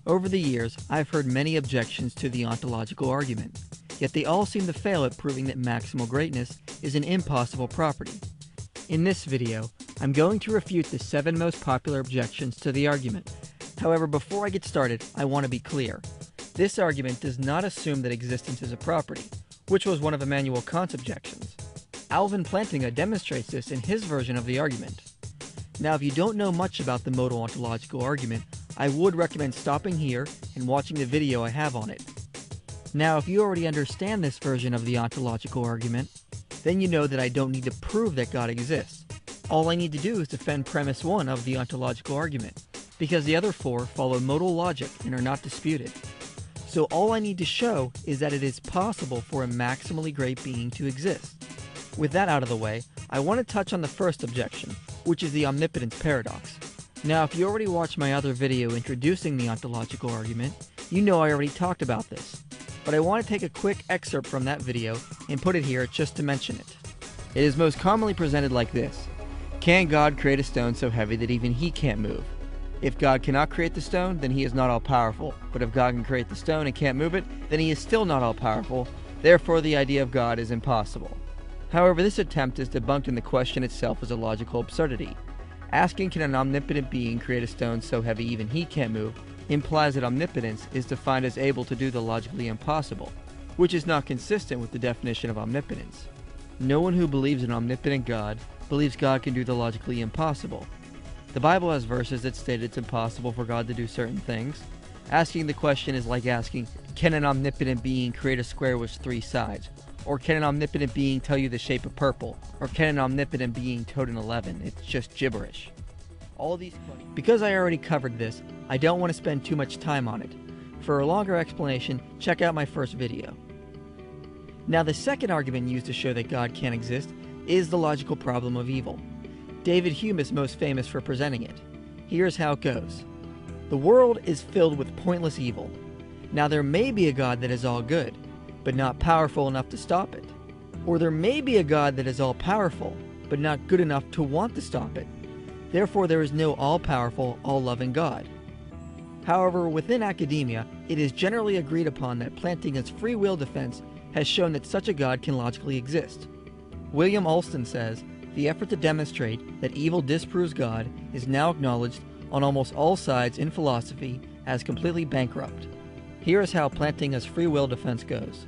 Over the years, I've heard many objections to the ontological argument, yet they all seem to fail at proving that maximal greatness is an impossible property. In this video, I'm going to refute the 7 most popular objections to the argument. However, before I get started, I want to be clear. This argument does not assume that existence is a property, which was one of Immanuel Kant's objections. Alvin Plantinga demonstrates this in his version of the argument. Now, if you don't know much about the modal ontological argument, I would recommend stopping here and watching the video I have on it. Now, if you already understand this version of the ontological argument, then you know that I don't need to prove that God exists. All I need to do is defend premise 1 of the ontological argument, because the other 4 follow modal logic and are not disputed. So all I need to show is that it is possible for a maximally great being to exist. With that out of the way, I want to touch on the first objection, which is the omnipotence paradox. Now, if you already watched my other video introducing the ontological argument, you know I already talked about this. But I want to take a quick excerpt from that video and put it here just to mention it. It is most commonly presented like this. Can God create a stone so heavy that even he can't move? If God cannot create the stone, then he is not all-powerful. But if God can create the stone and can't move it, then he is still not all-powerful. Therefore, the idea of God is impossible. However, this attempt is debunked in the question itself as a logical absurdity. Asking can an omnipotent being create a stone so heavy even he can't move implies that omnipotence is defined as able to do the logically impossible, which is not consistent with the definition of omnipotence. No one who believes in an omnipotent God believes God can do the logically impossible. The Bible has verses that state it's impossible for God to do certain things. Asking the question is like asking, can an omnipotent being create a square with 3 sides? Or can an omnipotent being tell you the shape of purple? Or can an omnipotent being tote an 11? It's just gibberish. All these questions. Because I already covered this, I don't want to spend too much time on it. For a longer explanation, check out my first video. Now, the second argument used to show that God can't exist is the logical problem of evil. David Hume is most famous for presenting it. Here's how it goes. The world is filled with pointless evil. Now, there may be a God that is all good, but not powerful enough to stop it. Or there may be a God that is all-powerful, but not good enough to want to stop it. Therefore, there is no all-powerful, all-loving God. However, within academia, it is generally agreed upon that Plantinga's free will defense has shown that such a God can logically exist. William Alston says, the effort to demonstrate that evil disproves God is now acknowledged on almost all sides in philosophy as completely bankrupt. Here is how Plantinga's free will defense goes.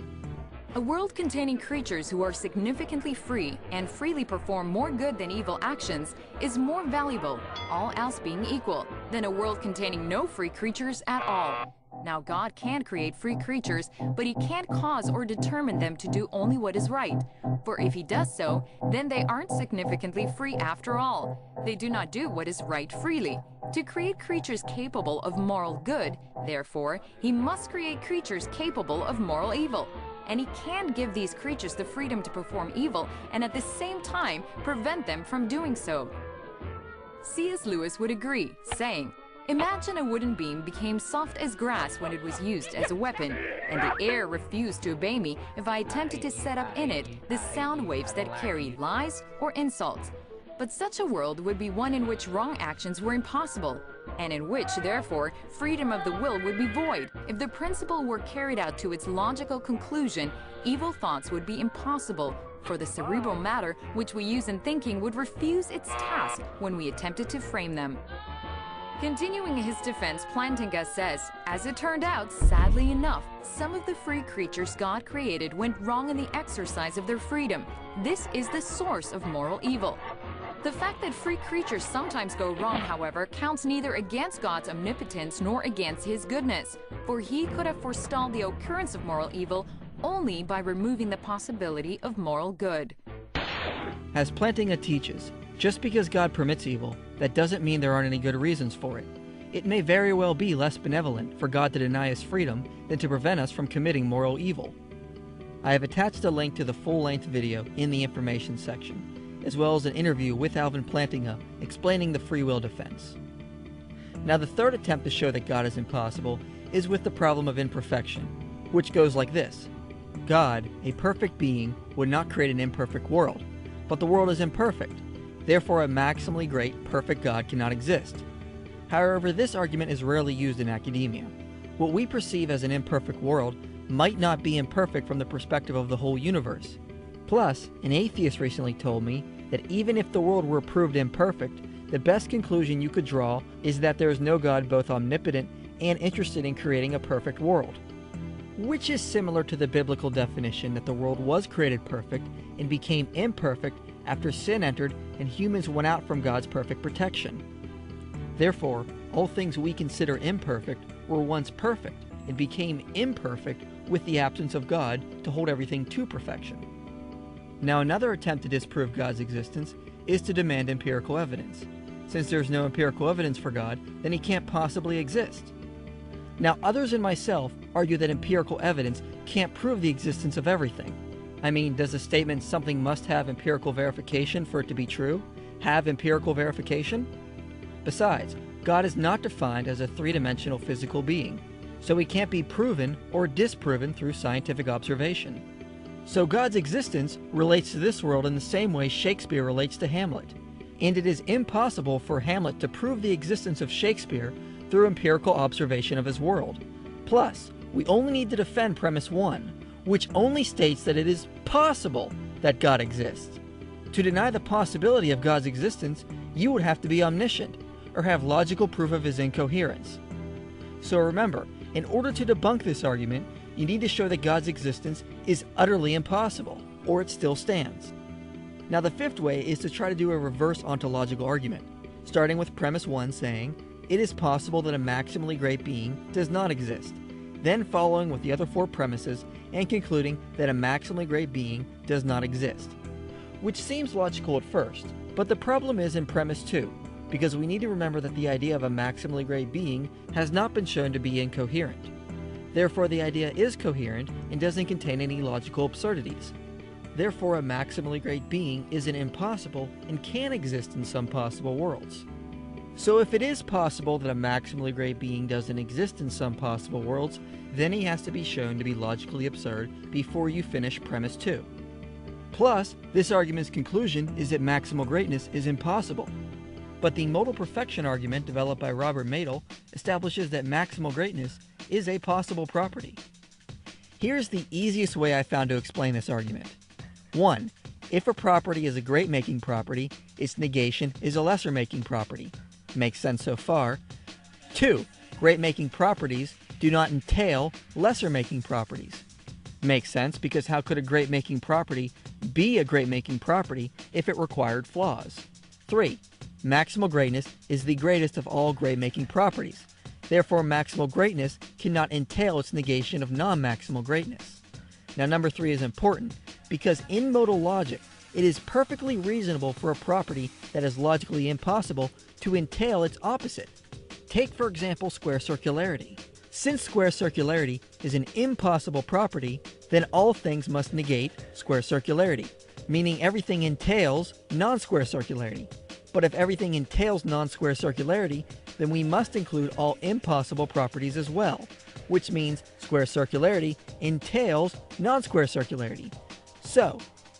A world containing creatures who are significantly free and freely perform more good than evil actions is more valuable, all else being equal, than a world containing no free creatures at all. Now, God can create free creatures, but he can't cause or determine them to do only what is right. For if he does so, then they aren't significantly free after all. They do not do what is right freely. To create creatures capable of moral good, therefore, he must create creatures capable of moral evil. And he can give these creatures the freedom to perform evil and at the same time prevent them from doing so. C.S. Lewis would agree, saying, imagine a wooden beam became soft as grass when it was used as a weapon, and the air refused to obey me if I attempted to set up in it the sound waves that carry lies or insults. But such a world would be one in which wrong actions were impossible, and in which, therefore, freedom of the will would be void. If the principle were carried out to its logical conclusion, evil thoughts would be impossible, for the cerebral matter which we use in thinking would refuse its task when we attempted to frame them. Continuing his defense, Plantinga says, as it turned out, sadly enough, some of the free creatures God created went wrong in the exercise of their freedom. This is the source of moral evil. The fact that free creatures sometimes go wrong, however, counts neither against God's omnipotence nor against his goodness, for he could have forestalled the occurrence of moral evil only by removing the possibility of moral good. As Plantinga teaches, just because God permits evil, that doesn't mean there aren't any good reasons for it. It may very well be less benevolent for God to deny us freedom than to prevent us from committing moral evil. I have attached a link to the full-length video in the information section, as well as an interview with Alvin Plantinga explaining the free will defense. Now, the third attempt to show that God is impossible is with the problem of imperfection, which goes like this. God, a perfect being, would not create an imperfect world, but the world is imperfect. Therefore, a maximally great, perfect God cannot exist. However, this argument is rarely used in academia. What we perceive as an imperfect world might not be imperfect from the perspective of the whole universe. Plus, an atheist recently told me that even if the world were proved imperfect, the best conclusion you could draw is that there is no God both omnipotent and interested in creating a perfect world. Which is similar to the biblical definition that the world was created perfect and became imperfect after sin entered and humans went out from God's perfect protection. Therefore, all things we consider imperfect were once perfect and became imperfect with the absence of God to hold everything to perfection. Now, another attempt to disprove God's existence is to demand empirical evidence. Since there's no empirical evidence for God, then he can't possibly exist. Now, others and myself argue that empirical evidence can't prove the existence of everything. I mean, does the statement something must have empirical verification for it to be true have empirical verification? Besides, God is not defined as a three-dimensional physical being, so he can't be proven or disproven through scientific observation. So God's existence relates to this world in the same way Shakespeare relates to Hamlet, and it is impossible for Hamlet to prove the existence of Shakespeare through empirical observation of his world. Plus, we only need to defend premise 1, which only states that it is possible that God exists. To deny the possibility of God's existence, you would have to be omniscient, or have logical proof of his incoherence. So remember, in order to debunk this argument, you need to show that God's existence is utterly impossible, or it still stands. Now the fifth way is to try to do a reverse ontological argument, starting with premise 1 saying, it is possible that a maximally great being does not exist, then following with the other 4 premises and concluding that a maximally great being does not exist. Which seems logical at first, but the problem is in premise 2, because we need to remember that the idea of a maximally great being has not been shown to be incoherent. Therefore, the idea is coherent and doesn't contain any logical absurdities. Therefore, a maximally great being isn't impossible and can exist in some possible worlds. So if it is possible that a maximally great being doesn't exist in some possible worlds, then he has to be shown to be logically absurd before you finish premise 2. Plus, this argument's conclusion is that maximal greatness is impossible. But the modal perfection argument developed by Robert Madel establishes that maximal greatness is a possible property. Here's the easiest way I found to explain this argument. 1. If a property is a great-making property, its negation is a lesser-making property. Makes sense so far. 2. Great-making properties do not entail lesser-making properties. Makes sense because how could a great-making property be a great-making property if it required flaws? 3. Maximal greatness is the greatest of all great-making properties. Therefore, maximal greatness cannot entail its negation of non-maximal greatness. Now, number 3 is important because in modal logic, it is perfectly reasonable for a property that is logically impossible to entail its opposite. Take, for example, square circularity. Since square circularity is an impossible property, then all things must negate square circularity, meaning everything entails non-square circularity. But if everything entails non-square circularity, then we must include all impossible properties as well, which means square circularity entails non-square circularity. So,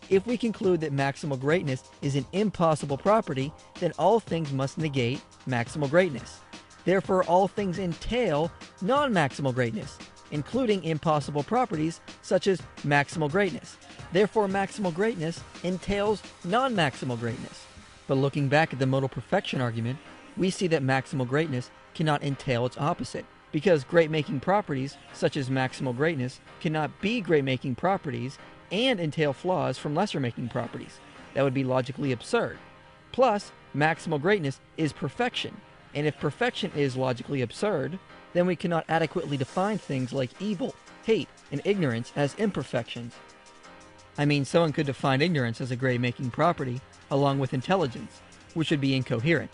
if we conclude that maximal greatness is an impossible property, then all things must negate maximal greatness. Therefore, all things entail non-maximal greatness, including impossible properties such as maximal greatness. Therefore, maximal greatness entails non-maximal greatness. But looking back at the modal perfection argument, we see that maximal greatness cannot entail its opposite, because great-making properties, such as maximal greatness, cannot be great-making properties and entail flaws from lesser-making properties. That would be logically absurd. Plus, maximal greatness is perfection, and if perfection is logically absurd, then we cannot adequately define things like evil, hate, and ignorance as imperfections. I mean, someone could define ignorance as a great-making property, along with intelligence, which would be incoherent.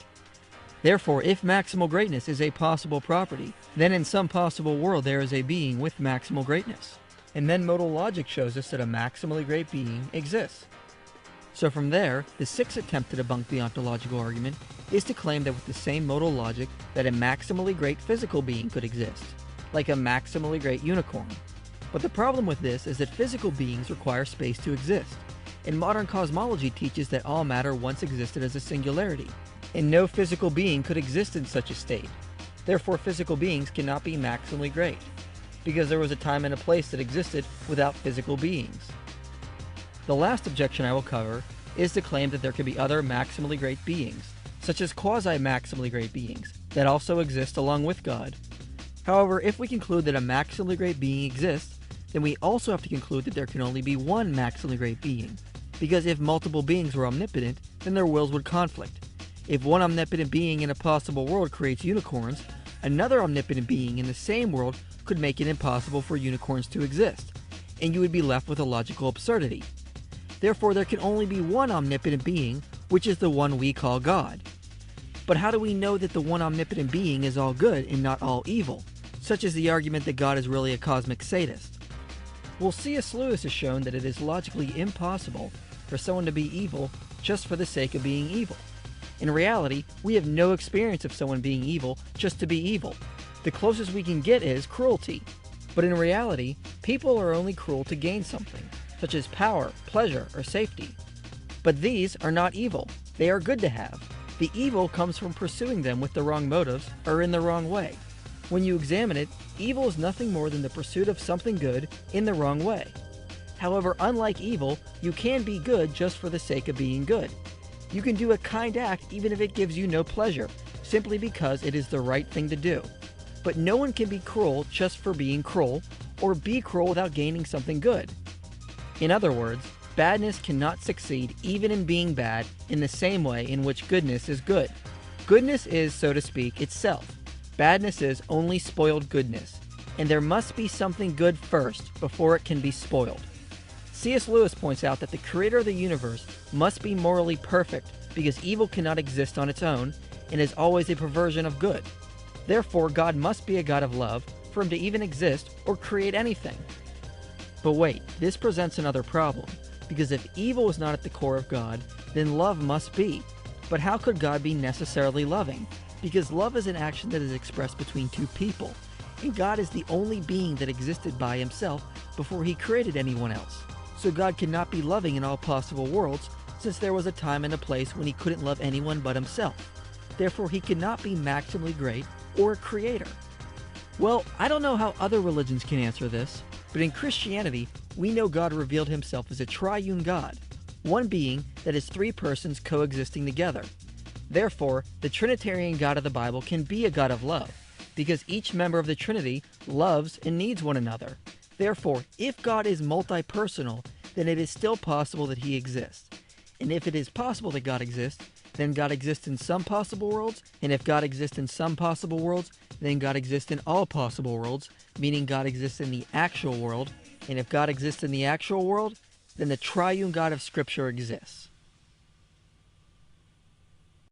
Therefore, if maximal greatness is a possible property, then in some possible world there is a being with maximal greatness. And then modal logic shows us that a maximally great being exists. So from there, the sixth attempt to debunk the ontological argument is to claim that with the same modal logic that a maximally great physical being could exist, like a maximally great unicorn. But the problem with this is that physical beings require space to exist, and modern cosmology teaches that all matter once existed as a singularity, and no physical being could exist in such a state. Therefore, physical beings cannot be maximally great, because there was a time and a place that existed without physical beings. The last objection I will cover is the claim that there could be other maximally great beings, such as quasi-maximally great beings, that also exist along with God. However, if we conclude that a maximally great being exists, then we also have to conclude that there can only be one maximally great being, because if multiple beings were omnipotent, then their wills would conflict. If one omnipotent being in a possible world creates unicorns, another omnipotent being in the same world could make it impossible for unicorns to exist, and you would be left with a logical absurdity. Therefore, there can only be one omnipotent being, which is the one we call God. But how do we know that the one omnipotent being is all good and not all evil, such as the argument that God is really a cosmic sadist? Well, C.S. Lewis has shown that it is logically impossible for someone to be evil just for the sake of being evil. In reality, we have no experience of someone being evil just to be evil. The closest we can get is cruelty. But in reality, people are only cruel to gain something, such as power, pleasure, or safety. But these are not evil. They are good to have. The evil comes from pursuing them with the wrong motives or in the wrong way. When you examine it, evil is nothing more than the pursuit of something good in the wrong way. However, unlike evil, you can be good just for the sake of being good. You can do a kind act even if it gives you no pleasure, simply because it is the right thing to do. But no one can be cruel just for being cruel, or be cruel without gaining something good. In other words, badness cannot succeed even in being bad in the same way in which goodness is good. Goodness is, so to speak, itself. Badness is only spoiled goodness, and there must be something good first before it can be spoiled. C.S. Lewis points out that the creator of the universe must be morally perfect because evil cannot exist on its own and is always a perversion of good. Therefore, God must be a God of love for him to even exist or create anything. But wait, this presents another problem, because if evil is not at the core of God, then love must be. But how could God be necessarily loving? Because love is an action that is expressed between two people, and God is the only being that existed by himself before he created anyone else. So God cannot be loving in all possible worlds, since there was a time and a place when he couldn't love anyone but himself. Therefore, he cannot be maximally great or a creator. Well, I don't know how other religions can answer this, but in Christianity, we know God revealed himself as a triune God, one being that is three persons coexisting together. Therefore, the Trinitarian God of the Bible can be a God of love, because each member of the Trinity loves and needs one another. Therefore, if God is multi-personal, then it is still possible that he exists. And if it is possible that God exists, then God exists in some possible worlds, and if God exists in some possible worlds, then God exists in all possible worlds, meaning God exists in the actual world, and if God exists in the actual world, then the triune God of Scripture exists.